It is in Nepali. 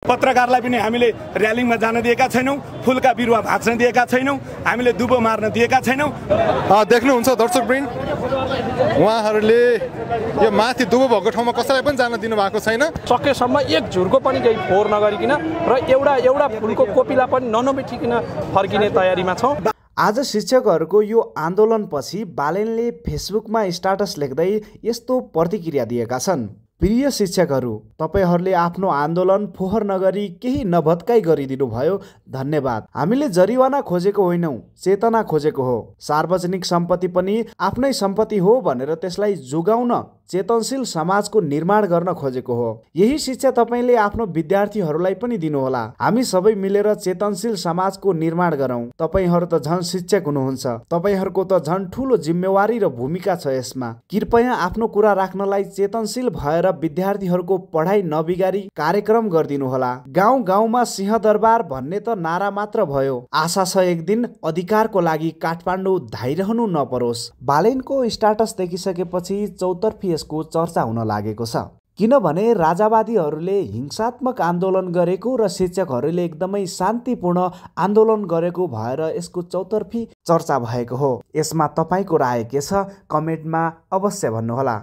पत्रकारलाई पनि हामीले र्यालीमा जान दिएका छैनौँ, फुलका बिरुवा भाँच्न दिएका छैनौँ, हामीले दुबो मार्न दिएका छैनौँ। देख्नुहुन्छ दर्शकवृन्द, उहाँहरूले यो माथि दुबो भएको ठाउँमा कसैलाई पनि जान दिनु भएको छैन। सकेसम्म एक झुर्को पनि केही फोहोर नगरिकन र एउटा फुलको कोपिला पनि ननमेटिकन फर्किने तयारीमा छौँ। आज शिक्षकहरूको यो आन्दोलनपछि बालेनले फेसबुकमा स्ट्याटस लेख्दै यस्तो प्रतिक्रिया दिएका छन्। प्रिय शिक्षकहरू, तपाईहरूले आफ्नो आन्दोलन फोहोर नगरी केही नभत्काई गरिदिनु भयो, धन्यवाद। हामीले जरिवाना खोजेको होइनौँ, चेतना खोजेको हो। सार्वजनिक सम्पत्ति पनि आफ्नै सम्पत्ति हो भनेर त्यसलाई जोगाउन चेतनशील समाजको निर्माण गर्न खोजेको हो। यही शिक्षा तपाईँले आफ्नो विद्यार्थीहरूलाई पनि दिनुहोला। हामी सबै मिलेर चेतनशील समाजको निर्माण गरौँ। तपाईँहरू त झन् शिक्षक हुनुहुन्छ, तपाईँहरूको त झन् ठुलो जिम्मेवारी र भूमिका छ यसमा। कृपया आफ्नो कुरा राख्नलाई चेतनशील भएर विद्यार्थीहरूको पढाइ नबिगारी कार्यक्रम गरिदिनुहोला। गाउँ गाउँमा सिंहदरबार भन्ने त नारा मात्र भयो। आशा छ एक दिन अधिकारको लागि काठमाडौँ धाइरहनु नपरोस्। बालेनको स्ट्याटस देखिसकेपछि चौतर्फी यसको चर्चा हुन लागेको छ, किनभने राजावादीहरूले हिंसात्मक आन्दोलन गरेको र शिक्षकहरूले एकदमै शान्तिपूर्ण आन्दोलन गरेको भएर यसको चौतर्फी चर्चा भएको हो। यसमा तपाईँको राय के छ? कमेन्टमा अवश्य भन्नुहोला।